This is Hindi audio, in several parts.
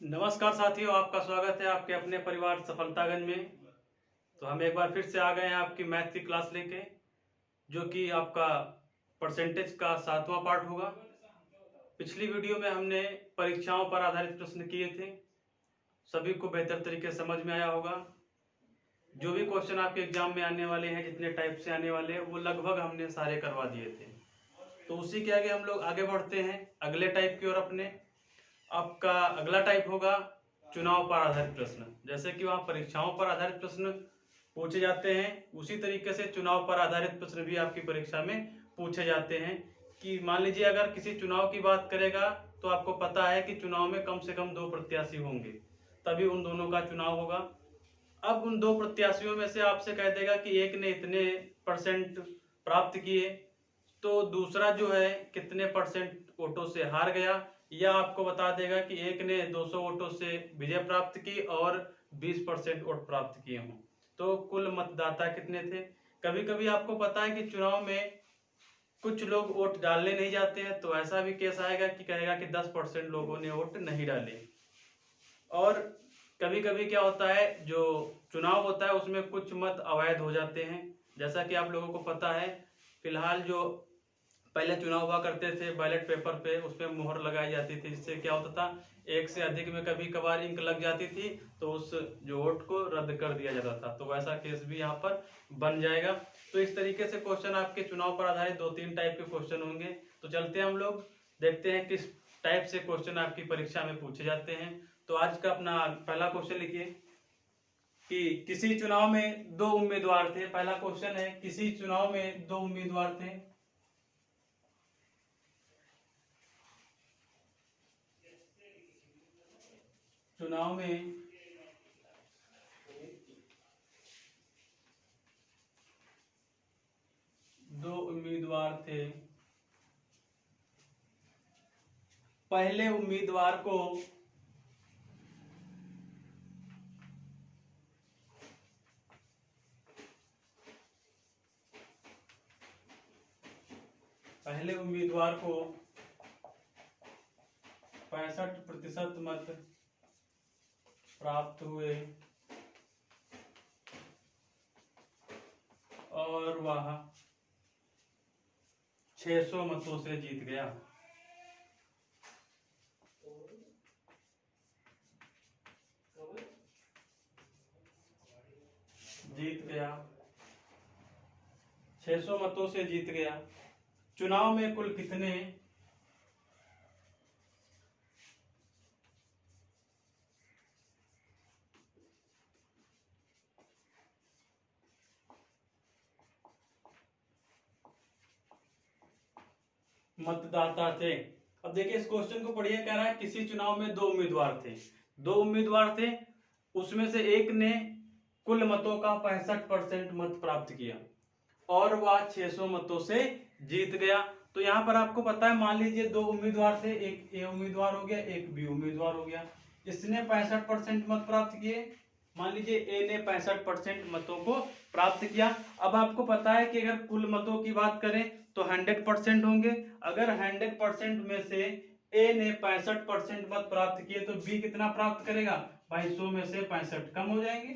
नमस्कार साथियों, आपका स्वागत है आपके अपने परिवार सफलतागंज में। तो हम एक बार फिर से आ गए हैं आपकी मैथ की क्लास लेके, जो कि आपका परसेंटेज का 7वां पार्ट होगा। पिछली वीडियो में हमने परीक्षाओं पर आधारित प्रश्न किए थे, सभी को बेहतर तरीके से समझ में आया होगा। जो भी क्वेश्चन आपके एग्जाम में आने वाले हैं, जितने टाइप से आने वाले हैं, वो लगभग हमने सारे करवा दिए थे। तो उसी के आगे हम लोग आगे बढ़ते हैं अगले टाइप की ओर अपने। आपका अगला टाइप होगा चुनाव पर आधारित प्रश्न। जैसे कि वहाँ परीक्षाओं पर आधारित प्रश्न पूछे जाते हैं, उसी तरीके से चुनाव पर आधारित प्रश्न भी आपकी परीक्षा में पूछे जाते हैं। कि मान लीजिए अगर किसी चुनाव की बात करेगा तो आपको पता है कि चुनाव में कम से कम 2 प्रत्याशी होंगे, तभी उन दोनों का चुनाव होगा। अब उन 2 प्रत्याशियों में से आपसे कह देगा कि एक ने इतने परसेंट प्राप्त किए, तो दूसरा जो है कितने परसेंट वोटों से हार गया, या आपको बता देगा कि एक ने 200 वोटों से विजय प्राप्त की और 20% वोट प्राप्त किए हों, तो कुल मतदाता कितने थे। कभी कभी आपको पता है कि चुनाव में कुछ लोग वोट डालने नहीं जाते हैं, तो ऐसा भी केस आएगा कि कहेगा कि 10% लोगों ने वोट नहीं डाले। और कभी कभी क्या होता है, जो चुनाव होता है उसमें कुछ मत अवैध हो जाते हैं। जैसा कि आप लोगों को पता है, फिलहाल जो पहले चुनाव हुआ करते थे बैलेट पेपर पे, उस पर मुहर लगाई जाती थी, जिससे क्या होता था, एक से अधिक में कभी कभार इंक लग जाती थी, तो उस जो वोट को रद्द कर दिया जाता था। तो वैसा केस भी यहाँ पर बन जाएगा। तो इस तरीके से क्वेश्चन आपके चुनाव पर आधारित 2-3 टाइप के क्वेश्चन होंगे। तो चलते हैं हम लोग, देखते हैं किस टाइप से क्वेश्चन आपकी परीक्षा में पूछे जाते हैं। तो आज का अपना पहला क्वेश्चन लिखिए कि किसी चुनाव में 2 उम्मीदवार थे। पहला क्वेश्चन है, किसी चुनाव में 2 उम्मीदवार थे। चुनाव में 2 उम्मीदवार थे। पहले उम्मीदवार को पहले उम्मीदवार को 65% मत प्राप्त हुए और वह 600 मतों से जीत गया। जीत गया 600 मतों से जीत गया। चुनाव में कुल कितने मतदाता थे। अब देखिए इस क्वेश्चन को पढ़िए, कह रहा है किसी चुनाव में 2 उम्मीदवार थे। 2 उम्मीदवार थे, उसमें से एक ने कुल मतों का 65% मत प्राप्त किया और वह 600 मतों से जीत गया। तो यहाँ पर आपको पता है, मान लीजिए 2 उम्मीदवार थे, एक ए उम्मीदवार हो गया, एक बी उम्मीदवार हो गया। इसने 65% मत प्राप्त किए। मान लीजिए ए ने 65% मतों को प्राप्त किया। अब आपको पता है कि अगर कुल मतों की बात करें तो 100% होंगे। अगर 100% में से ए ने 65% मत प्राप्त किए तो बी कितना प्राप्त करेगा भाई, 100 में से 65 कम हो जाएंगे,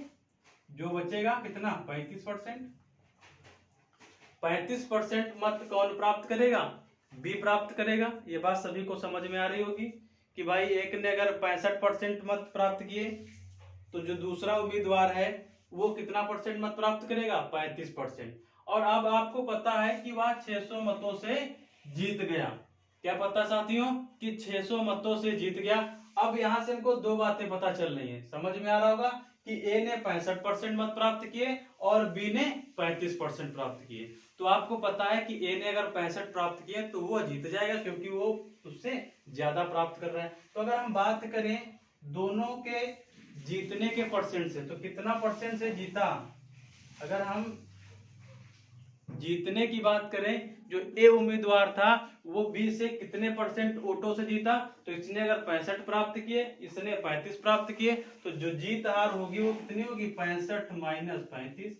जो बचेगा कितना 35%। 35% मत कौन प्राप्त करेगा, बी प्राप्त करेगा। ये बात सभी को समझ में आ रही होगी कि भाई एक ने अगर 65% मत प्राप्त किए तो जो दूसरा उम्मीदवार है वो कितना परसेंट मत प्राप्त करेगा, 35%। और अब आपको पता है कि वह 600 मतों से जीत गया। क्या पता साथियों कि 600 मतों से जीत गया। अब यहां से हमको 2 बातें पता चल रही है, समझ में आ रहा होगा कि ए ने 65% मत प्राप्त किए और बी ने 35% प्राप्त किए। तो आपको पता है कि ए ने अगर 65 प्राप्त किए तो वो जीत जाएगा, क्योंकि वो उससे ज्यादा प्राप्त कर रहा है। तो अगर हम बात करें दोनों के जीतने के परसेंट से, तो कितना परसेंट से जीता, अगर हम जीतने की बात करें, जो ए उम्मीदवार था वो बी से कितने परसेंट वोटों से जीता, तो इसने अगर 65 प्राप्त किए, इसने 35 प्राप्त किए, तो जो जीत हार होगी वो कितनी होगी, 65 माइनस 35।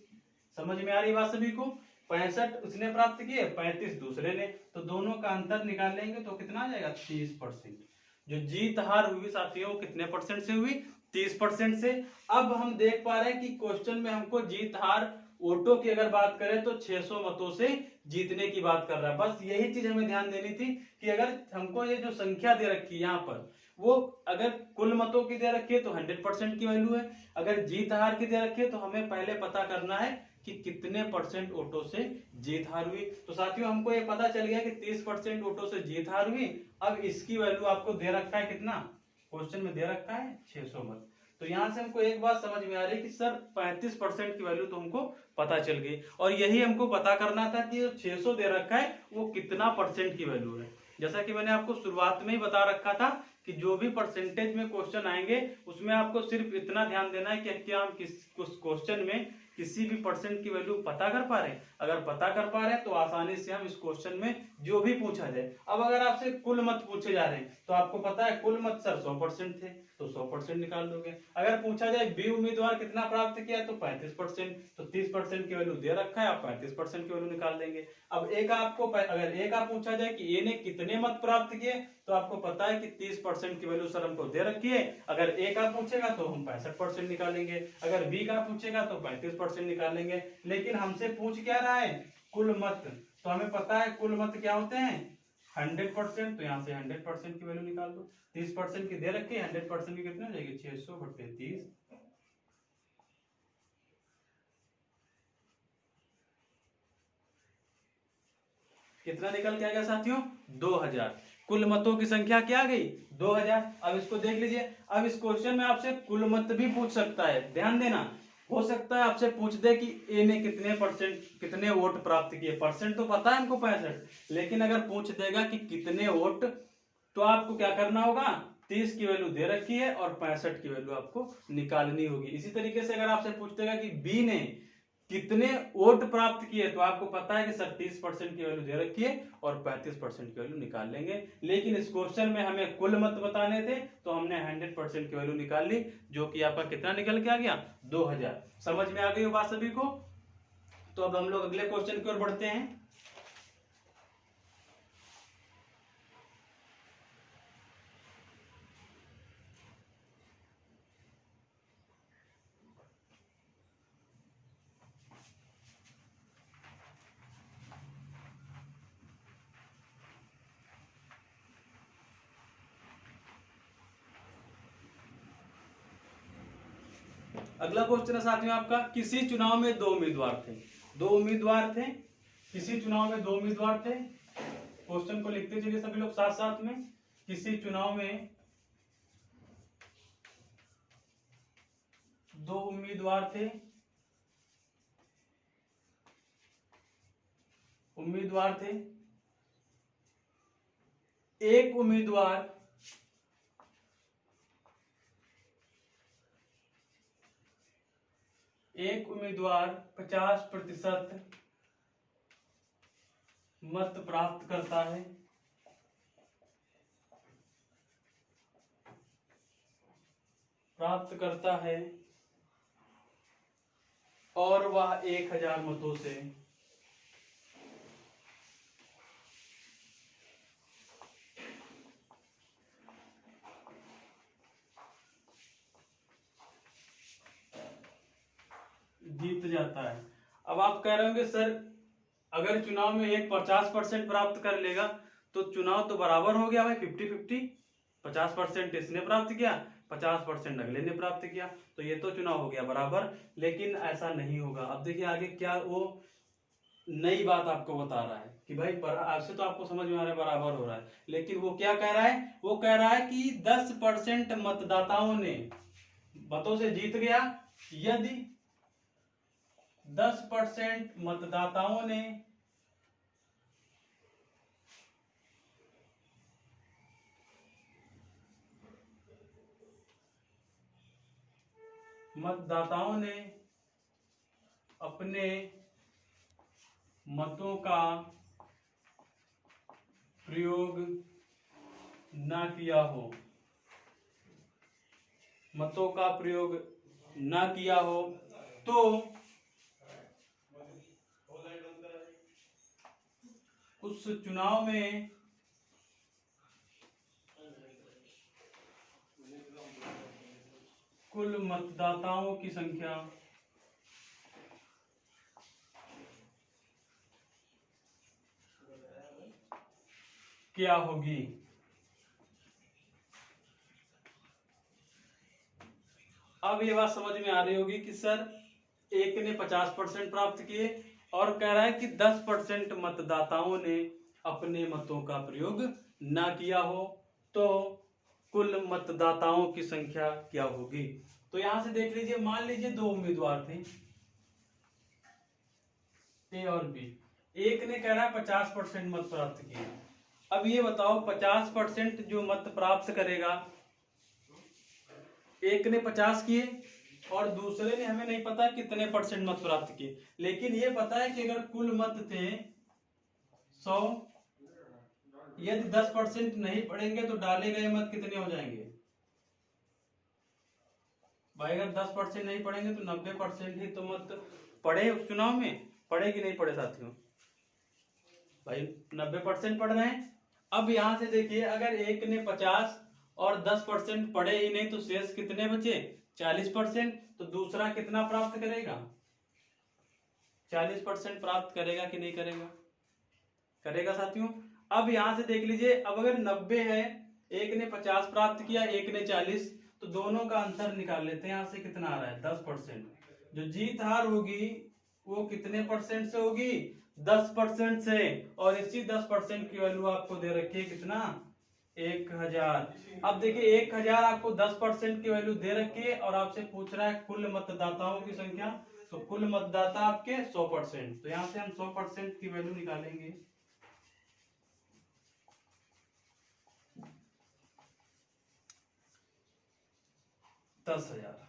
समझ में आ रही बात सभी को। 65 उसने प्राप्त किए, 35 दूसरे ने, तो दोनों का अंतर निकाल लेंगे तो कितना आ जाएगा, 30%। जो जीत हार हुई साथियों कितने परसेंट से हुई, 30% से। अब हम देख पा रहे हैं कि क्वेश्चन में हमको जीत हार वोटों की अगर बात करें तो 600 मतों से जीतने की बात कर रहा है। बस यही चीज हमें ध्यान देनी थी कि अगर हमको ये जो संख्या दे रखी है यहाँ पर, वो अगर कुल मतों की दे रखी है तो 100% की वैल्यू है, अगर जीत हार की दे रखी है तो हमें पहले पता करना है कि कितने परसेंट वोटों से जीत हार हुई। तो साथियों हमको ये पता चल गया कि 30% वोटों से जीत हार हुई। अब इसकी वैल्यू आपको दे रखा है कितना, क्वेश्चन में दे रखा है 600 मत। तो यहां से हमको एक बात समझ में आ रही है कि सर 35% की वैल्यू तो हमको पता चल गई, और यही हमको पता करना था कि 600 दे रखा है वो कितना परसेंट की वैल्यू है। जैसा कि मैंने आपको शुरुआत में ही बता रखा था कि जो भी परसेंटेज में क्वेश्चन आएंगे उसमें आपको सिर्फ इतना ध्यान देना है कि क्या हम कुछ क्वेश्चन में किसी भी परसेंट की वैल्यू पता कर पा रहे हैं। अगर पता कर पा रहे हैं तो आसानी से हम इस क्वेश्चन में जो भी पूछा जाए, अब अगर आपसे कुल मत पूछे जा रहे हैं तो आपको पता है कुल मत सर 100% थे तो 100% निकाल दोगे। अगर पूछा जाए बी उम्मीदवार कितना प्राप्त किया तो 35%, तो 30% की वैल्यू दे रखा है, आप 35% की वैल्यू निकाल देंगे। अब एक आपको अगर एक आप पूछा जाए कि ए ने कितने मत प्राप्त किए तो आपको पता है कि 30% की वैल्यू सर हमको दे रखी है। अगर ए का पूछेगा तो हम 65% निकालेंगे, अगर बी का पूछेगा तो 35% निकालेंगे। लेकिन हमसे पूछ क्या रहा है, कुल मत, तो हमें पता है कुल मत क्या होते हैं 100%, तो यहाँ से 100% की वैल्यू निकाल दो। 30% की दे रखी है, 100% की कितनी हो जाएगी 600 बटे 30, कितना निकल के आ गया साथियों 2000। कुल मतों की संख्या क्या आ गई 2000। अब इसको देख लीजिए, अब इस क्वेश्चन में आपसे कुल मत भी पूछ सकता है, ध्यान देना। हो सकता है आपसे पूछ दे कि ए ने कितने परसेंट कितने वोट प्राप्त किए, परसेंट तो पता है हमको 65, लेकिन अगर पूछ देगा कि कितने वोट, तो आपको क्या करना होगा 30 की वैल्यू दे रखी है और 65 की वैल्यू आपको निकालनी होगी। इसी तरीके से अगर आपसे पूछ देगा कि बी ने कितने वोट प्राप्त किए तो आपको पता है कि सर 30% की वैल्यू दे रखी है और 35% की वैल्यू निकाल लेंगे। लेकिन इस क्वेश्चन में हमें कुल मत बताने थे तो हमने 100% की वैल्यू निकाल ली, जो कि आपका कितना निकल के आ गया 2000। समझ में आ गई बात सभी को। तो अब हम लोग अगले क्वेश्चन की ओर बढ़ते हैं। अगला क्वेश्चन है साथियों आपका, किसी चुनाव में दो उम्मीदवार थे, दो उम्मीदवार थे, किसी चुनाव में दो उम्मीदवार थे। क्वेश्चन को लिखते चलिए सभी लोग साथ साथ में। किसी चुनाव में दो उम्मीदवार थे, उम्मीदवार थे, एक उम्मीदवार एक उम्मीदवार 50% मत प्राप्त करता है, और वह 1000 मतों से जीत जाता है। अब आप कह रहे होंगे सर अगर चुनाव में एक 50% प्राप्त कर लेगा तो चुनाव तो बराबर हो गया भाई 50-50, 50% इसने प्राप्त किया 50% अगले ने प्राप्त किया, तो ये तो चुनाव हो गया बराबर। लेकिन ऐसा नहीं होगा। अब देखिए आगे क्या वो नई बात आपको बता रहा है कि भाई ऐसे तो आपको समझ में आ रहा है बराबर हो रहा है, लेकिन वो क्या कह रहा है, वो कह रहा है कि 10% मतदाताओं ने मतों से जीत गया यदि 10% मतदाताओं ने अपने मतों का प्रयोग ना किया हो, मतों का प्रयोग ना किया हो तो उस चुनाव में कुल मतदाताओं की संख्या क्या होगी। अब ये बात समझ में आ रही होगी कि सर एक ने 50% प्राप्त किए और कह रहा है कि 10% मतदाताओं ने अपने मतों का प्रयोग ना किया हो, तो कुल मतदाताओं की संख्या क्या होगी। तो यहां से देख लीजिए, मान लीजिए दो उम्मीदवार थे ए और बी। एक ने कह रहा है 50% मत प्राप्त किए। अब ये बताओ 50% जो मत प्राप्त करेगा, एक ने 50 किए और दूसरे ने हमें नहीं पता कितने परसेंट मत प्राप्त किए, लेकिन ये पता है कि अगर कुल मत थे 100, यदि 10% नहीं पड़ेंगे तो डाले गए मत कितने हो जाएंगे भाई। अगर 10% नहीं पड़ेंगे तो 90% ही तो मत पड़े उस चुनाव में, पड़े कि नहीं पड़े साथियों भाई, 90% पड़ रहे हैं। अब यहां से देखिए, अगर एक ने 50 और 10% पड़े ही नहीं तो शेष कितने बचे 40%, तो दूसरा कितना प्राप्त करेगा 40% प्राप्त करेगा कि नहीं करेगा, करेगा साथियों। अब यहां से देख लीजिए, अब अगर 90 है, एक ने 50 प्राप्त किया, एक ने 40, तो दोनों का अंतर निकाल लेते हैं। यहां से कितना आ रहा है 10%। जो जीत हार होगी वो कितने परसेंट से होगी 10% से, और इसी 10% की वैल्यू आपको दे रखी है कितना 1000। अब देखिए 1000 आपको 10% की वैल्यू दे रखी है और आपसे पूछ रहा है कुल मतदाताओं की संख्या, तो कुल मतदाता आपके 100%, तो यहां से हम 100% की वैल्यू निकालेंगे। दस हजार,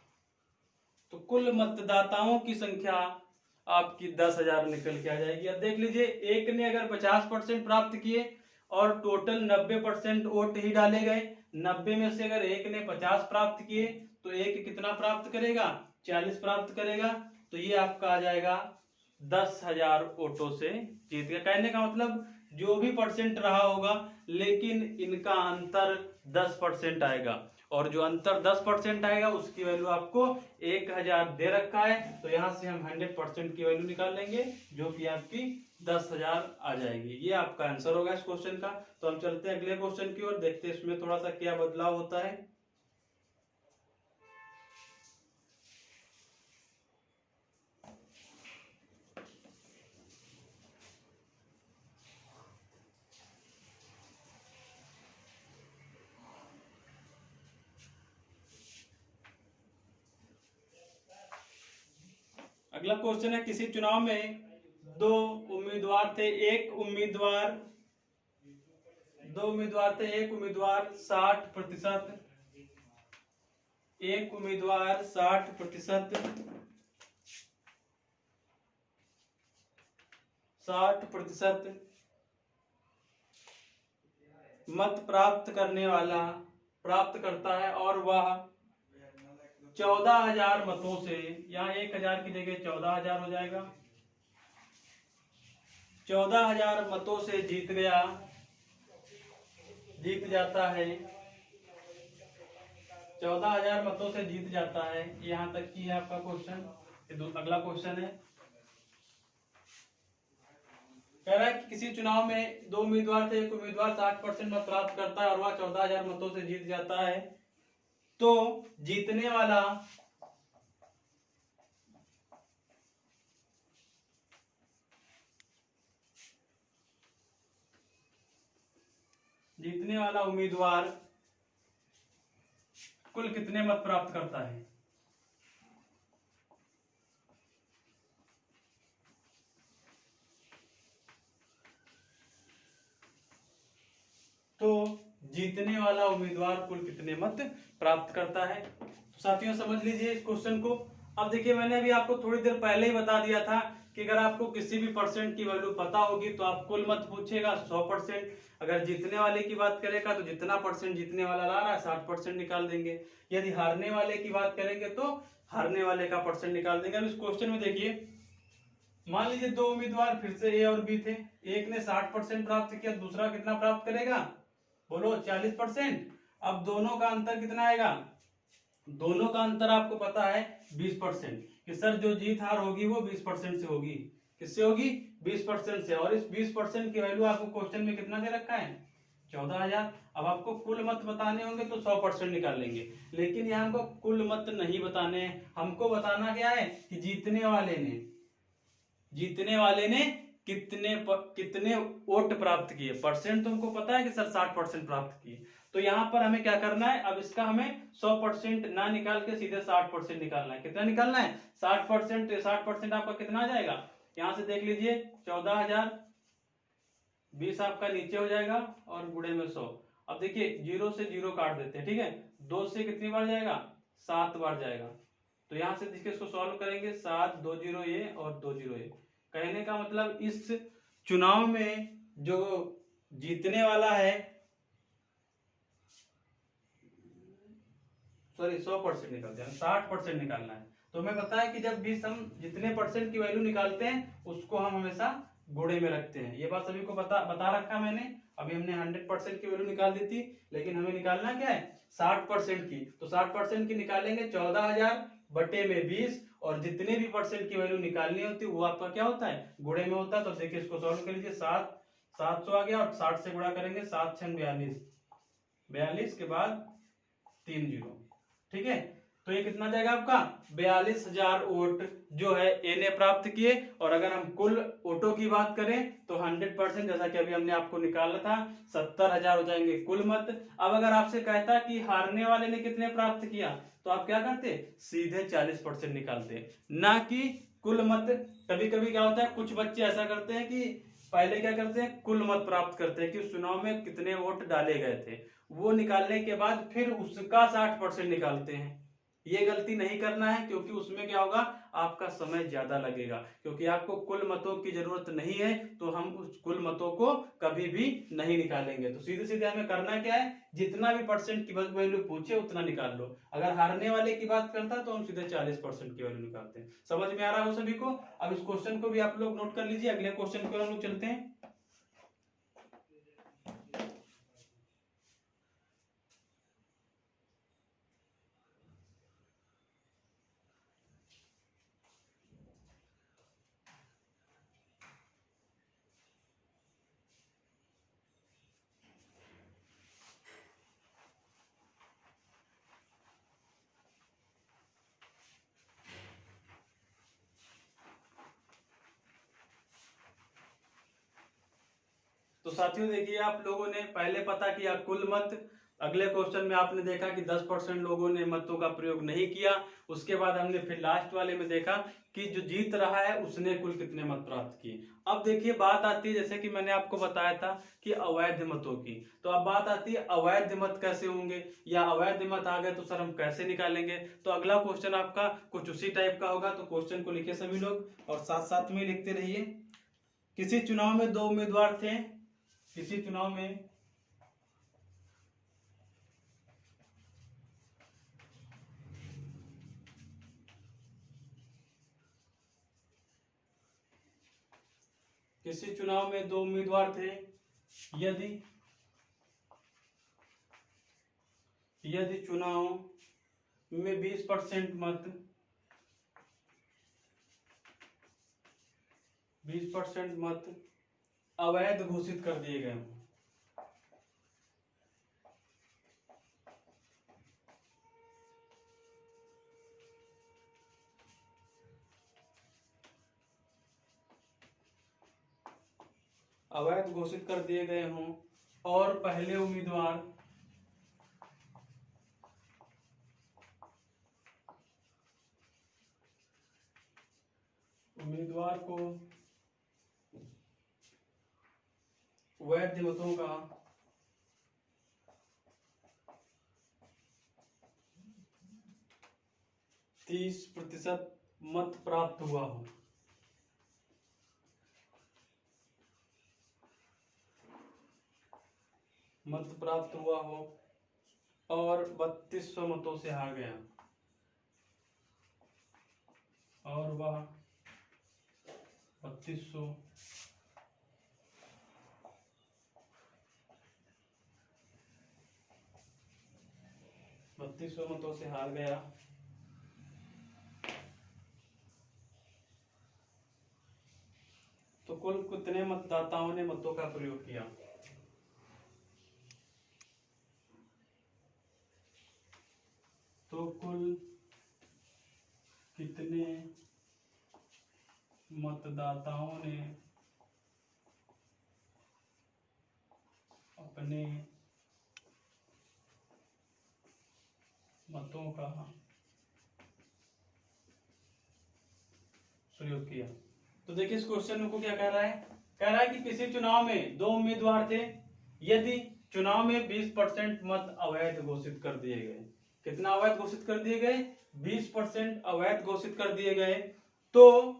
तो कुल मतदाताओं की संख्या आपकी 10,000 निकल के आ जाएगी। अब देख लीजिए, एक ने अगर 50% प्राप्त किए और टोटल 90% वोट ही डाले गए, 90 में से अगर एक ने 50 प्राप्त किए तो एक कितना प्राप्त करेगा 40 प्राप्त करेगा, तो ये आपका आ जाएगा 10,000 वोटों से जीत गया। कहने का मतलब जो भी परसेंट रहा होगा, लेकिन इनका अंतर 10% आएगा, और जो अंतर 10% आएगा उसकी वैल्यू आपको 1000 दे रखा है, तो यहां से हम 100% की वैल्यू निकाल लेंगे, जो कि आपकी 10,000 आ जाएगी। ये आपका आंसर होगा इस क्वेश्चन का। तो हम चलते हैं अगले क्वेश्चन की ओर, देखते हैं इसमें थोड़ा सा क्या बदलाव होता है। अगला क्वेश्चन है, किसी चुनाव में दो उम्मीदवार थे, एक उम्मीदवार 60%, एक उम्मीदवार 60% मत प्राप्त करता है, और वह 14,000 मतों से, यहाँ 1,000 की जगह 14,000 हो जाएगा, 14,000 मतों से जीत जाता है, 14,000 मतों से जीत जाता है। यहां तक की है आपका क्वेश्चन। अगला क्वेश्चन है, कह रहा है कि किसी चुनाव में दो उम्मीदवार थे, एक उम्मीदवार 60% मत प्राप्त करता है और वह 14,000 मतों से जीत जाता है, तो जीतने वाला उम्मीदवार कुल कितने मत प्राप्त करता है। तो जीतने वाला उम्मीदवार कुल कितने मत प्राप्त करता है। तो साथियों समझ लीजिए इस क्वेश्चन को। अब देखिए, मैंने अभी आपको थोड़ी देर पहले ही बता दिया था कि अगर आपको किसी भी परसेंट की वैल्यू पता होगी तो आप कुल मत पूछेगा 100%, अगर जीतने वाले की बात करेगा तो जितना परसेंट जीतने वाला ला रहा है 60% निकाल देंगे, यदि हारने वाले की बात करेंगे तो हारने वाले का परसेंट निकाल देंगे। अब इस क्वेश्चन में देखिए, मान लीजिए दो उम्मीदवार फिर से ए और बी थे, एक ने 60% प्राप्त किया, दूसरा कितना प्राप्त करेगा बोलो 40%। अब दोनों का अंतर कितना आएगा दोनों का अंतर आपको पता है 20%, कि सर जो जीत हार होगी वो 20% से होगी। किससे होगी? 20% से। और इस 20% की वैल्यू आपको क्वेश्चन में कितना दे रखा है? 14,000। अब आपको कुल मत बताने होंगे तो 100% निकाल लेंगे, लेकिन यहाँ हमको कुल मत नहीं बताने हैं। हमको बताना क्या है कि जीतने वाले ने कितने वोट प्राप्त किए। परसेंट तुमको पता है कि सर 60% प्राप्त किए। तो यहाँ पर हमें क्या करना है, अब इसका हमें 100% ना निकाल के सीधे 60% निकालना है। कितना निकालना है? 60%। 60% आपका कितना आ जाएगा? यहाँ से देख लीजिए, 14,000, 20 आपका नीचे हो जाएगा और गुणे में 100। अब देखिए 0 से 0 काट देते हैं, ठीक है। 2 से कितनी बार जाएगा? 7 बार जाएगा। तो यहाँ से देखिए इसको सॉल्व करेंगे, 7 2 0 ये और 2 0 ये। कहने का मतलब इस चुनाव में जो जीतने वाला है, सॉरी 100% निकलते हैं, 60% निकालना है। तो हमें पता है कि जब भी हम जितने परसेंट की वैल्यू निकालते हैं उसको हम हमेशा गुणे में रखते हैं। ये बात सभी को बता रखा मैंने। अभी हमने 100% की वैल्यू निकाल दी थी, लेकिन हमें निकालना क्या है? 60% की। तो 60% की निकालेंगे 14,000 बटे में 20, और जितने भी परसेंट की वैल्यू निकालनी होती है वो आपका क्या होता है? गुणे में होता है। तो देखिए इसको सॉल्व कर लीजिए, 700 आ गया और 60 से गुणा करेंगे, 7 6 42, 42 के बाद 3 0, ठीक है। तो ये कितना जाएगा आपका? 42,000 वोट जो है ए ने प्राप्त किए। और अगर हम कुल वोटों की बात करें तो 100%, जैसा कि अभी हमने आपको निकाला था, 70,000 हो जाएंगे कुल मत। अब अगर आपसे कहता कि हारने वाले ने कितने प्राप्त किया, तो आप क्या करते? सीधे 40% निकालते, ना कि कुल मत। कभी कभी क्या होता है, कुछ बच्चे ऐसा करते हैं कि पहले क्या करते हैं, कुल मत प्राप्त करते हैं कि उस चुनाव में कितने वोट डाले गए थे। वो निकालने के बाद फिर उसका 60% निकालते हैं। ये गलती नहीं करना है, क्योंकि उसमें क्या होगा, आपका समय ज्यादा लगेगा। क्योंकि आपको कुल मतों की जरूरत नहीं है, तो हम उस कुल मतों को कभी भी नहीं निकालेंगे। तो सीधे सीधे हमें करना क्या है, जितना भी परसेंट की वैल्यू पूछे उतना निकाल लो। अगर हारने वाले की बात करता तो हम सीधे 40% की वैल्यू निकालते हैं। समझ में आ रहा हो सभी को? अब इस क्वेश्चन को भी आप लोग नोट कर लीजिए। अगले क्वेश्चन की ओर हम लोग चलते हैं। तो साथियों देखिए, आप लोगों ने पहले पता किया कुल मत। अगले क्वेश्चन में आपने देखा कि 10% लोगों ने मतों का प्रयोग नहीं किया। उसके बाद हमने फिर लास्ट वाले में देखा कि जो जीत रहा है उसने कुल कितने मत प्राप्त किए। अब देखिए बात आती है, जैसे कि मैंने आपको बताया था कि अवैध मतों की। तो अब बात आती है अवैध मत कैसे होंगे, या अवैध मत आ गए तो सर हम कैसे निकालेंगे। तो अगला क्वेश्चन आपका कुछ उसी टाइप का होगा। तो क्वेश्चन को लिखिए सभी लोग और साथ साथ में लिखते रहिए। किसी चुनाव में 2 उम्मीदवार थे। किसी चुनाव में दो उम्मीदवार थे। यदि यदि चुनाव में 20% मत अवैध घोषित कर दिए गए हों, अवैध घोषित कर दिए गए हों, और पहले उम्मीदवार को वैध मतों का 30% मत प्राप्त हुआ हो। और 3200 मतों से हार गया, और वह 3200 32 3200 मतों से हार गया। तो कुल कितने मतदाताओं ने मतों का प्रयोग किया? तो कुल कितने मतदाताओं ने अपने मतों का प्रयोग किया? तो देखिए इस क्वेश्चन को क्या कह रहा है, कह रहा है कि किसी चुनाव में 2 उम्मीदवार थे, यदि चुनाव में 20% मत अवैध घोषित कर दिए गए। कितना अवैध घोषित कर दिए गए? 20% अवैध घोषित कर दिए गए। तो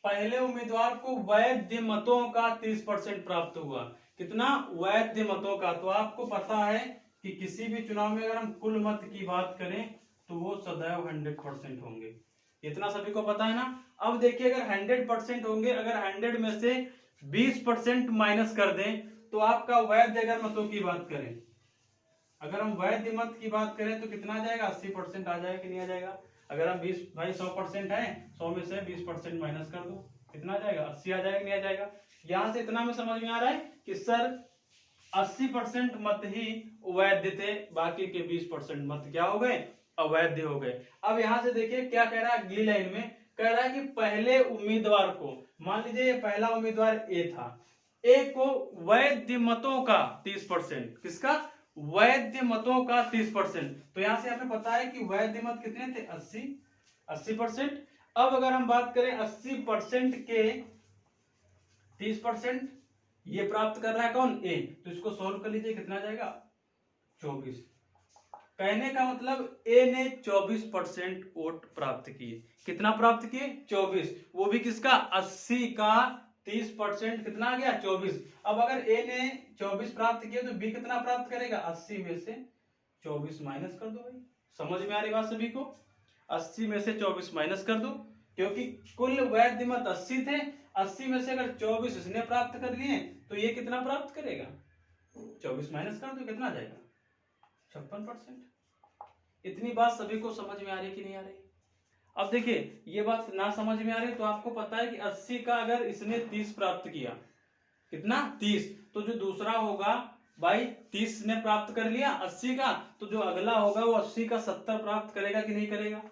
पहले उम्मीदवार को वैध मतों का 30% प्राप्त हुआ। कितना? वैध मतों का। तो आपको पता है कि किसी भी चुनाव में अगर हम कुल मत की बात करें तो वो सदैव 100% होंगे। इतना सभी को पता है ना। अब देखिए अगर 100% होंगे, अगर 100 में से 20% माइनस कर दें तो आपका वैध अगर मतों की बात करें, अगर हम वैध मत की बात करें तो कितना आ जाएगा? 80% आ जाएगा कि नहीं आ जाएगा? अगर हम 20 भाई 100% है, 100 में से 20% माइनस कर दो, कितना आ जाएगा? 80 आ जाएगा कि नहीं आ जाएगा? यहां से इतना में समझ में आ रहा है कि सर 80% मत ही वैध थे, बाकी के 20% मत क्या हो गए? अवैध हो गए। अब यहां से देखिए क्या कह रहा है अगली लाइन में, कह रहा है कि पहले उम्मीदवार को, मान लीजिए पहला उम्मीदवार ए था, ए को वैध मतों का 30%, किसका? वैध मतों का 30%। तो यहां से हमें पता है कि वैध मत कितने थे? 80%। अब अगर हम बात करें 80% के 30%, ये प्राप्त कर रहा है कौन? ए। तो इसको सोल्व कर लीजिए, कितना जाएगा? 24। कहने का मतलब ए ने 24% वोट प्राप्त किए। कितना प्राप्त किए? 24। वो भी किसका? 80 का 30%, कितना आ गया? 24। अब अगर ए ने 24 प्राप्त किए तो बी कितना प्राप्त करेगा? 80 में से 24 माइनस कर दो भाई। समझ में आ रही बात सभी को? 80 में से 24 माइनस कर दो, क्योंकि कुल वैध मत 80 थे, 80 में से अगर 24 इसने प्राप्त कर लिए तो ये कितना प्राप्त करेगा? 24 माइनस कर दो, कितना जाएगा? 56%। इतनी बात सभी को समझ में आ रही कि नहीं आ रही? अब देखिए ये बात ना समझ में आ रही तो आपको पता है कि 80 का अगर इसने 30 प्राप्त किया, कितना? 30, तो जो दूसरा होगा भाई 30 ने प्राप्त कर लिया 80 का, तो जो अगला होगा वो 80 का 70 प्राप्त करेगा कि नहीं करेगा?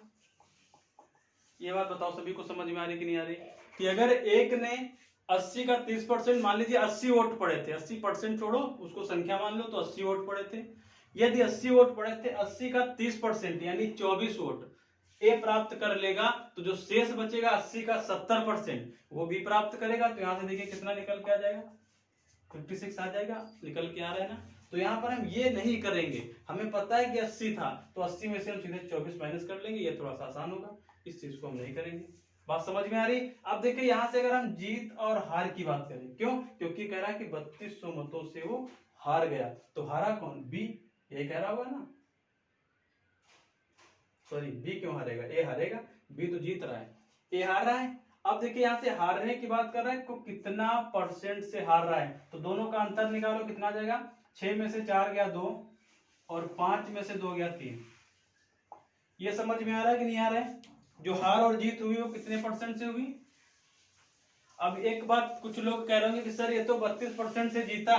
ये बात बताओ सभी को समझ में आ रही कि नहीं आ रही? कि अगर एक ने 80 का 30%, मान लीजिए 80 वोट पड़े थे, 80% छोड़ो उसको संख्या मान लो, तो 80 वोट पड़े थे। यदि 80 वोट पड़े थे, 80 का 30% यानी 24 वोट ए प्राप्त कर लेगा, तो जो शेष बचेगा 80 का 70% वो भी प्राप्त करेगा। तो यहां से देखिए कितना निकल के आ जाएगा? 56 आ जाएगा। निकल के आ रहा है ना। तो यहाँ पर हम ये नहीं करेंगे, हमें पता है कि 80 था तो 80 में से हम सीधे 24 माइनस कर लेंगे, ये थोड़ा सा आसान होगा, इस चीज को हम नहीं करेंगे। बात समझ में आ रही? अब देखिए यहां से अगर हम जीत और हार की बात करें, क्यों? क्योंकि कह रहा है कि 3200 मतों से वो हार गया। तो हारा कौन? बी। ये कह रहा होगा ना, सॉरी बी क्यों हारेगा? ए हारेगा, बी तो जीत रहा है, ए हार रहा है। अब देखिए यहां से हारने की बात कर रहा है, को कितना परसेंट से हार रहा है, तो दोनों का अंतर निकालो, कितना जाएगा? 6 में से 4 गया 2 और 5 में से 2 गया 3। ये समझ में आ रहा है कि नहीं आ रहा है? जो हार और जीत हुई वो कितने परसेंट से हुई? अब एक बात कुछ लोग कह रहे होंगे कि सर ये तो 32% से जीता।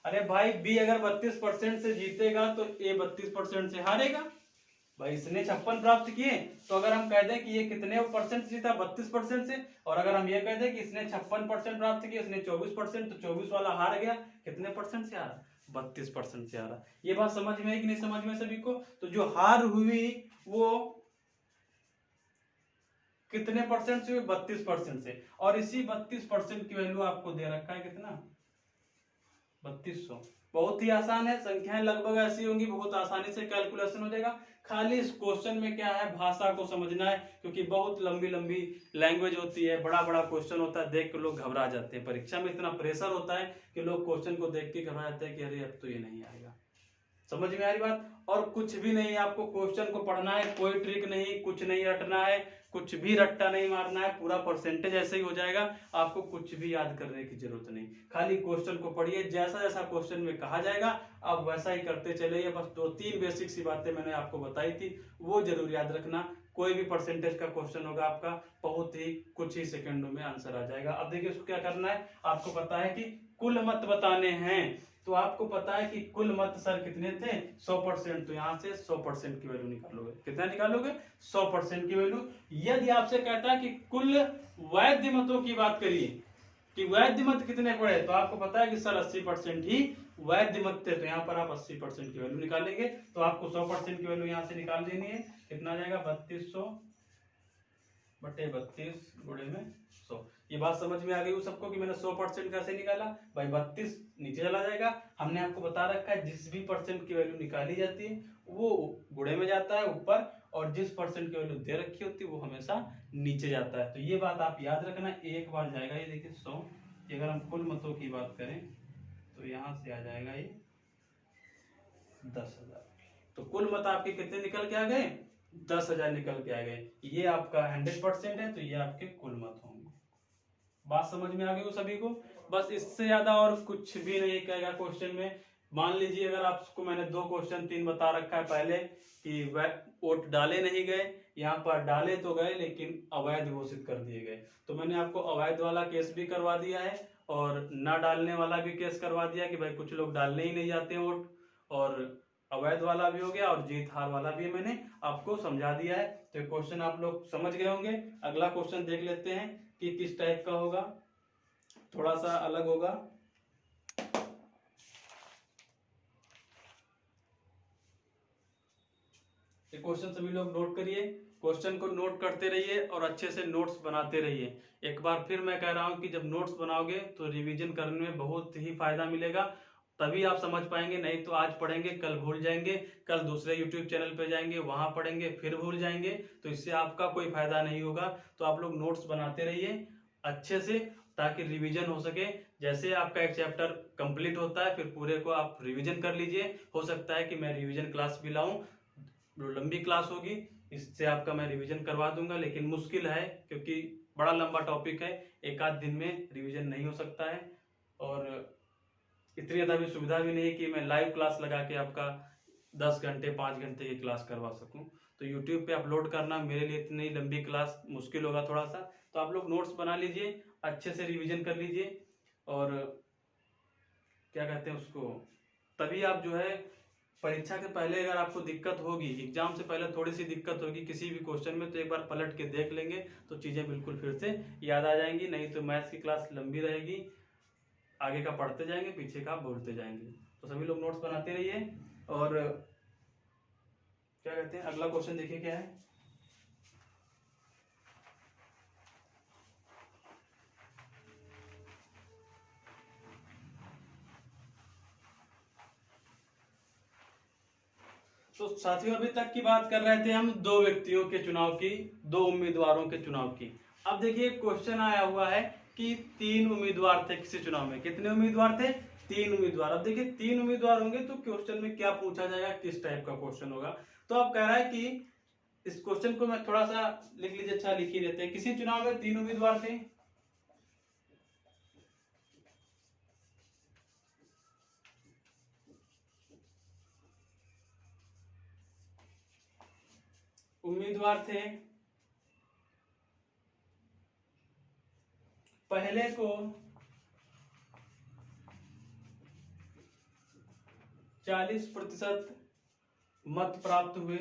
अरे भाई बी अगर 32% से जीतेगा तो ए 32% से हारेगा। भाई इसने 56 प्राप्त किए, तो अगर हम कह दें कि ये कितने परसेंट जीता? 32% से। और अगर हम ये कह दें कि इसने 56% प्राप्त किए, इसने 24%, तो 24 वाला हार गया, कितने परसेंट से हारा? 32% से हारा। ये बात समझ में आई कि नहीं समझ में सभी को? तो जो हार हुई वो कितने परसेंट से हुई? 32% से। और इसी 32% की वैल्यू आपको दे रखा है, कितना? 3200। बहुत ही आसान है, संख्याएं लगभग ऐसी होंगी, बहुत आसानी से कैलकुलेशन हो जाएगा। खाली इस क्वेश्चन में क्या है, भाषा को समझना है, क्योंकि बहुत लंबी लंबी लैंग्वेज होती है, बड़ा बड़ा क्वेश्चन होता है, देख के लोग घबरा जाते हैं। परीक्षा में इतना प्रेशर होता है कि लोग क्वेश्चन को देख के घबरा जाते हैं कि अरे अब तो ये नहीं आएगा। समझ में आ रही बात। और कुछ भी नहीं, आपको क्वेश्चन को पढ़ना है, कोई ट्रिक नहीं, कुछ नहीं रटना है, कुछ भी रट्टा नहीं मारना है, पूरा परसेंटेज ऐसे ही हो जाएगा। आपको कुछ भी याद करने की जरूरत नहीं, खाली क्वेश्चन को पढ़िए, जैसा जैसा क्वेश्चन में कहा जाएगा आप वैसा ही करते चलिए। बस 2-3 बेसिक सी बातें मैंने आपको बताई थी, वो जरूर याद रखना। कोई भी परसेंटेज का क्वेश्चन होगा आपका, बहुत ही कुछ ही सेकंडों में आंसर आ जाएगा। अब देखिए उसको क्या करना है, आपको पता है कि कुल मत बताने हैं, तो आपको पता है कि कुल मत सर कितने थे, 100%। तो यहाँ से 100% की वैल्यू निकालोगे। कितना निकालोगे, 100% की वैल्यू। यदि आपसे कहता है कि कुल वैध मतों की बात करिए कि वैध मत कितने पड़े, तो आपको पता है कि सर 80% ही वैध मत थे, तो यहाँ पर आप 80% की वैल्यू निकालेंगे। तो आपको 100% की वैल्यू यहाँ से निकाल देनी है। कितना आ जाएगा, 3200/32 गुणे में 100। ये बात समझ में आ गई सबको कि मैंने 100% कैसे निकाला भाई। 32 नीचे चला जाएगा। हमने आपको बता रखा है जिस भी परसेंट की वैल्यू निकाली जाती है वो गुणे में जाता है ऊपर, और जिस परसेंट की वैल्यू दे रखी होती है वो हमेशा नीचे जाता है। तो ये बात आप याद रखना, एक बार जाएगा ये देखिए 100। अगर हम कुल मतों की बात करें तो यहाँ से आ जाएगा ये 10,000। तो कुल मत आपके कितने निकल के आ गए, 10,000 निकल के आ गए। ये आपका 100% है, तो ये आपके कुल मत होंगे। बात समझ में आ गई हो सभी को। बस इससे ज्यादा और कुछ भी नहीं कहेगा क्वेश्चन में। मान लीजिए अगर आपको मैंने 2 क्वेश्चन 3 बता रखा है पहले कि वोट डाले नहीं गए, यहाँ पर डाले तो गए लेकिन अवैध घोषित कर दिए गए, तो मैंने आपको अवैध वाला केस भी करवा दिया है और ना डालने वाला भी केस करवा दिया कि भाई कुछ लोग डालने ही नहीं जाते वोट, और अवैध वाला भी हो गया और जीत हार वाला भी मैंने आपको समझा दिया है। तो क्वेश्चन आप लोग समझ गए होंगे। अगला क्वेश्चन देख लेते हैं कि किस टाइप का होगा, थोड़ा सा अलग होगा। ये क्वेश्चन सभी लोग नोट करिए, क्वेश्चन को नोट करते रहिए और अच्छे से नोट्स बनाते रहिए। एक बार फिर मैं कह रहा हूं कि जब नोट्स बनाओगे तो रिवीजन करने में बहुत ही फायदा मिलेगा, तभी आप समझ पाएंगे। नहीं तो आज पढ़ेंगे कल भूल जाएंगे, कल दूसरे यूट्यूब चैनल पे जाएंगे वहां पढ़ेंगे फिर भूल जाएंगे, तो इससे आपका कोई फायदा नहीं होगा। तो आप लोग नोट्स बनाते रहिए अच्छे से, ताकि रिवीजन हो सके। जैसे आपका एक चैप्टर कंप्लीट होता है फिर पूरे को आप रिवीजन कर लीजिए। हो सकता है कि मैं रिवीजन क्लास भी लाऊं, लंबी क्लास होगी, इससे आपका मैं रिवीजन करवा दूंगा, लेकिन मुश्किल है क्योंकि बड़ा लंबा टॉपिक है, एक आध दिन में रिवीजन नहीं हो सकता है। और इतनी ज़्यादा भी सुविधा भी नहीं है कि मैं लाइव क्लास लगा के आपका 10 घंटे 5 घंटे की क्लास करवा सकूं। तो यूट्यूब पे अपलोड करना मेरे लिए इतनी लंबी क्लास मुश्किल होगा थोड़ा सा। तो आप लोग नोट्स बना लीजिए, अच्छे से रिवीजन कर लीजिए, और क्या कहते हैं उसको, तभी आप जो है परीक्षा के पहले अगर आपको दिक्कत होगी, एग्जाम से पहले थोड़ी सी दिक्कत होगी किसी भी क्वेश्चन में, तो एक बार पलट के देख लेंगे तो चीज़ें बिल्कुल फिर से याद आ जाएंगी। नहीं तो मैथ्स की क्लास लंबी रहेगी, आगे का पढ़ते जाएंगे पीछे का भूलते जाएंगे। तो सभी लोग नोट्स बनाते रहिए। और क्या कहते हैं अगला क्वेश्चन देखिए क्या है। तो साथियों अभी तक की बात कर रहे थे हम 2 व्यक्तियों के चुनाव की, 2 उम्मीदवारों के चुनाव की। अब देखिए क्वेश्चन आया हुआ है कि 3 उम्मीदवार थे किसी चुनाव में। कितने उम्मीदवार थे, 3 उम्मीदवार। अब देखिए 3 उम्मीदवार होंगे तो क्वेश्चन में क्या पूछा जाएगा, किस टाइप का क्वेश्चन होगा। तो अब कह रहा है कि इस क्वेश्चन को मैं थोड़ा सा लिख लीजिए, अच्छा लिख ही देते हैं। किसी चुनाव में 3 उम्मीदवार थे, उम्मीदवार थे, पहले को 40% मत प्राप्त हुए,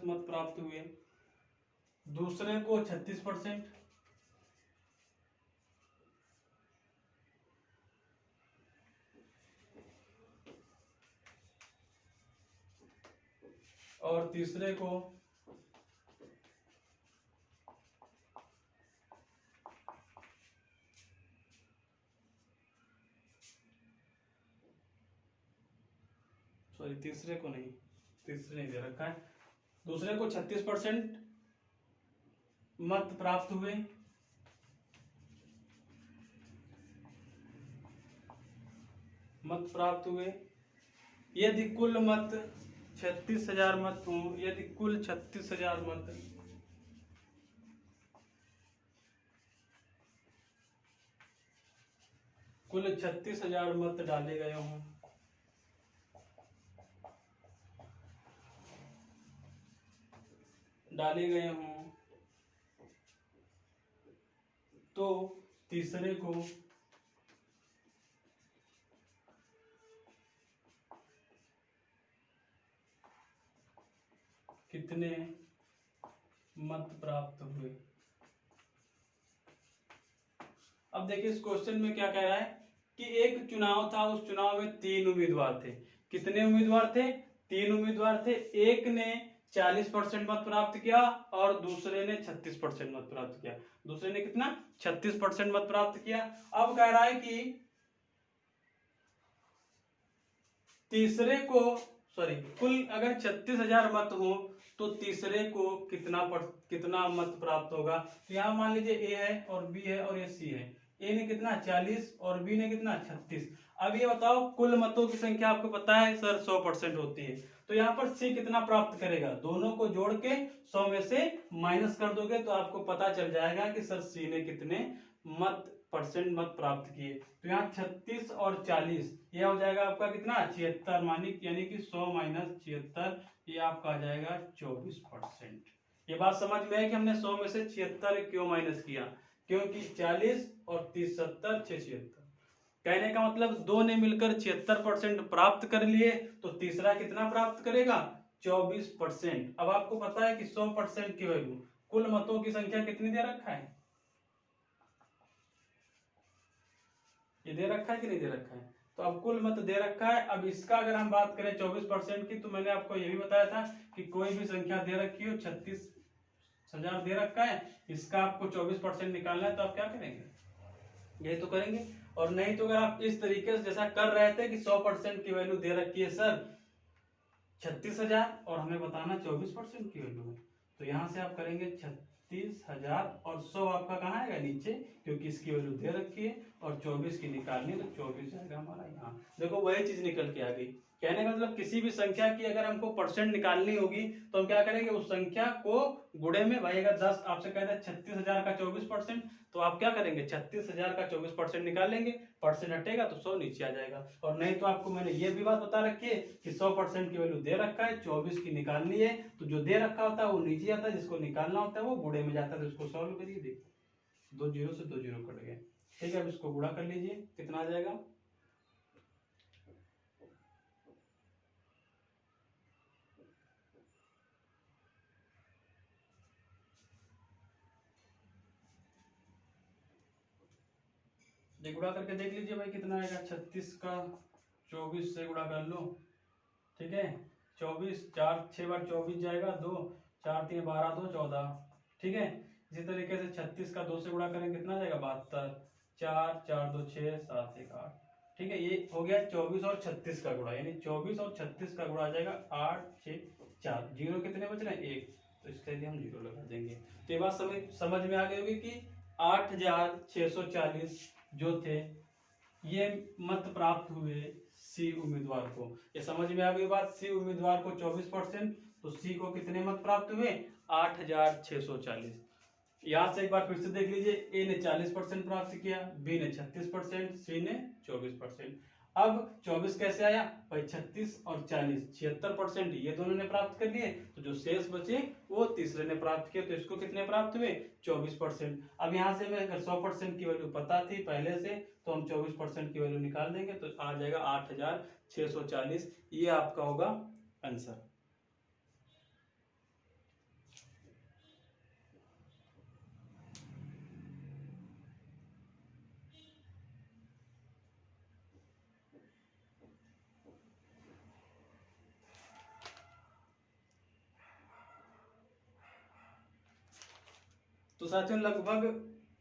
मत प्राप्त हुए। दूसरे को 36%, और तीसरे को 36% मत प्राप्त हुए, मत प्राप्त हुए। यदि कुल मत 36,000 मत हो, यदि कुल 36,000 मत कुल 36,000 मत डाले गए हों, तो तीसरे को कितने मत प्राप्त हुए। अब देखिए इस क्वेश्चन में क्या कह रहा है कि एक चुनाव था, उस चुनाव में 3 उम्मीदवार थे। कितने उम्मीदवार थे? 3 उम्मीदवार थे। एक ने 40% मत प्राप्त किया और दूसरे ने 36% मत प्राप्त किया। दूसरे ने कितना? 36% मत प्राप्त किया। अब कह रहा है कि तीसरे को कुल अगर 36,000 मत हो तो तीसरे को कितना मत प्राप्त होगा। तो यहाँ मान लीजिए ए है और बी है और ये सी है। ए ने कितना? 40 और बी ने कितना? 36। अब ये बताओ कुल मतों की संख्या आपको पता है सर 100% होती है, तो यहाँ पर सी कितना प्राप्त करेगा? दोनों को जोड़ के 100 में से माइनस कर दोगे तो आपको पता चल जाएगा कि सर सी ने कितने परसेंट मत प्राप्त किए। तो यहाँ 36 और 40 ये हो जाएगा आपका कितना? 76 यानी कि 100 माइनस 76 ये आपका आ जाएगा 24%। ये बात समझ में है कि हमने 100 में से 76 क्यों माइनस किया? क्योंकि 40 और 30 70 76। कहने का मतलब दो ने मिलकर 76% प्राप्त कर लिए, तो तीसरा कितना प्राप्त करेगा? 24%। अब आपको पता है कि 100% की वैल्यू कुल मतों की संख्या कितनी दे रखा है? ये दे रखा है कि नहीं दे रखा है? तो अब कुल मत दे रखा है। अब इसका अगर हम बात करें 24% की, तो मैंने आपको ये भी बताया था कि कोई भी संख्या दे रखी हो, 36,000 दे रखा है, इसका आपको 24% निकालना है, तो आप क्या करेंगे? यही तो करेंगे। और नहीं तो अगर आप इस तरीके से जैसा कर रहे थे कि 100% की वैल्यू दे रखी है सर 36,000 और हमें बताना 24% की वैल्यू है, तो यहां से आप करेंगे 36,000 और 100 आपका कहाँ आएगा? नीचे, क्योंकि इसकी वैल्यू दे रखी है और 24 की निकालनी है, तो 24 जाएगा हमारा यहाँ। देखो वही चीज निकल के आ गई। कहने का मतलब किसी भी संख्या की अगर हमको परसेंट निकालनी होगी तो हम क्या करेंगे? उस संख्या को गुणे में, भाई अगर 10 आपसे कहते हैं 36,000 का 24%, तो आप क्या करेंगे? 36,000 का 24% निकाल लेंगे, परसेंट हटेगा तो 100 नीचे आ जाएगा। और नहीं तो आपको मैंने ये भी बात बता रखी है कि 100% की वैल्यू दे रखा है, 24 की निकालनी है, तो जो दे रखा होता है वो नीचे आता है, जिसको निकालना होता है वो गुणे में जाता है। तो इसको सॉल्व करिए, देखिए 2 जीरो से 2 जीरो कट गए। ठीक है, अब इसको गुणा कर लीजिए, कितना आ जाएगा? ये गुणा करके देख लीजिए भाई कितना आएगा। 36 का 24 से गुणा कर लो। ठीक है, 24 4 6 बार 24 जाएगा, 2 4 3 12 2 14। ठीक है, इसी तरीके से 36 का 2 से गुणा करेंगे, कितना जाएगा? 72। 4 4 2 6 7 1 8। ठीक है, ये हो गया 24 और 36 का गुणा, यानी 24 और 36 का गुणा आ जाएगा 8 6 4। जीरो कितने बच रहे हैं? 1, तो इसके लिए हम जीरो लगा देंगे। तो ये बात समझ में आ गई होगी कि 8,640 जो थे ये मत प्राप्त हुए सी उम्मीदवार को। ये समझ में आ गई बात? सी उम्मीदवार को 24%, तो सी को कितने मत प्राप्त हुए? 8,640। यहां से एक बार फिर से देख लीजिए, ए ने 40% प्राप्त किया, बी ने 36%, सी ने 24%। अब 24 कैसे आया भाई? 36 और 40 76% ये दोनों ने प्राप्त कर लिए, तो जो शेष बचे वो तीसरे ने प्राप्त किए, तो इसको कितने प्राप्त हुए? 24%। अब यहाँ से मैं अगर 100% की वैल्यू पता थी पहले से, तो हम 24% की वैल्यू निकाल देंगे, तो आ जाएगा 8,640। ये आपका होगा आंसर। तो साथियों लगभग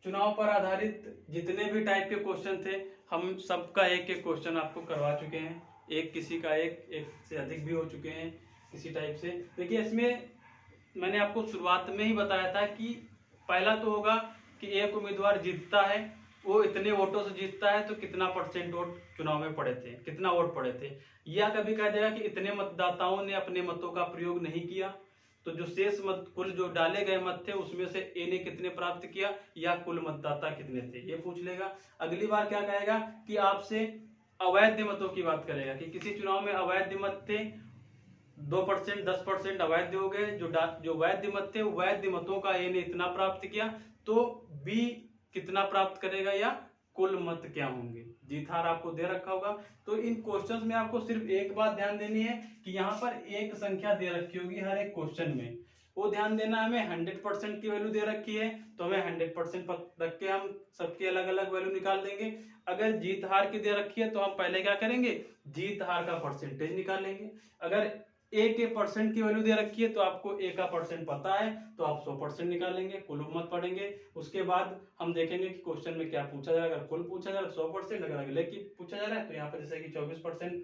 चुनाव पर आधारित जितने भी टाइप के क्वेश्चन थे, हम सबका एक एक क्वेश्चन आपको करवा चुके हैं। एक किसी का एक से अधिक भी हो चुके हैं किसी टाइप से। देखिए इसमें मैंने आपको शुरुआत में ही बताया था कि पहला तो होगा कि एक उम्मीदवार जीतता है, वो इतने वोटों से जीतता है तो कितना परसेंट वोट चुनाव में पड़े थे, कितना वोट पड़े थे। या कभी कह देगा कि इतने मतदाताओं ने अपने मतों का प्रयोग नहीं किया, तो जो शेष मत, कुल जो डाले गए मत थे उसमें से ए ने कितने प्राप्त किया, या कुल मतदाता कितने थे, ये पूछ लेगा। अगली बार क्या कहेगा कि आपसे अवैध मतों की बात करेगा कि किसी चुनाव में अवैध मत थे, 2%, 10% अवैध हो गए, जो वैध मत थे वैध मतों का ए ने इतना प्राप्त किया, तो बी कितना प्राप्त करेगा, या कुल मत क्या होंगे। जीत हार आपको दे रखा होगा। तो इन क्वेश्चंस में आपको सिर्फ एक बात ध्यान देनी है कि यहाँ पर एक संख्या दे रखी होगी हर एक क्वेश्चन में, वो ध्यान देना। हमें 100% की वैल्यू दे रखी है तो हमें 100% रख के हम सबकी अलग अलग वैल्यू निकाल देंगे। अगर जीत हार की दे रखी है तो हम पहले क्या करेंगे, जीत हार का परसेंटेज निकालेंगे। अगर ए के परसेंट की वैल्यू दे रखी है तो आपको ए का परसेंट पता है तो आप 100% निकालेंगे, कुल मत पढ़ेंगे। उसके बाद हम देखेंगे कि क्वेश्चन में क्या पूछा जाएगा। अगर कुल पूछा जा रहा है 100%, अगर अगले की पूछा जा रहा है तो यहाँ पर जैसे कि 24%,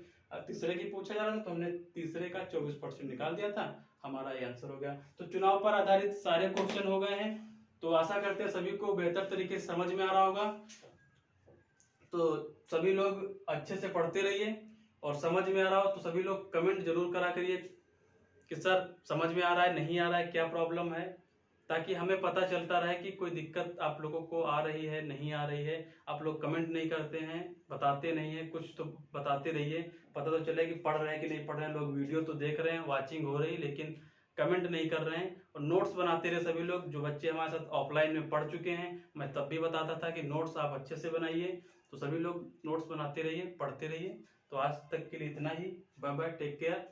तीसरे की पूछा जा रहा था तो हमने तीसरे का 24% निकाल दिया था, हमारा ये आंसर हो गया। तो चुनाव पर आधारित सारे क्वेश्चन हो गए हैं। तो आशा करते हैं सभी को बेहतर तरीके से समझ में आ रहा होगा। तो सभी लोग अच्छे से पढ़ते रहिए, और समझ में आ रहा हो तो सभी लोग कमेंट जरूर करा करिए कि सर समझ में आ रहा है, नहीं आ रहा है, क्या प्रॉब्लम है, ताकि हमें पता चलता रहे कि कोई दिक्कत आप लोगों को आ रही है, नहीं आ रही है। आप लोग कमेंट नहीं करते हैं, बताते नहीं है, कुछ तो बताते रहिए, पता तो चले कि पढ़ रहे हैं कि नहीं पढ़ रहे हैं। लोग वीडियो तो देख रहे हैं, वॉचिंग हो रही, लेकिन कमेंट नहीं कर रहे हैं। और नोट्स बनाते रहे सभी लोग। जो बच्चे हमारे साथ ऑफलाइन में पढ़ चुके हैं, मैं तब भी बताता था कि नोट्स आप अच्छे से बनाइए। तो सभी लोग नोट्स बनाते रहिए, पढ़ते रहिए। तो आज तक के लिए इतना ही। Bye bye, take care.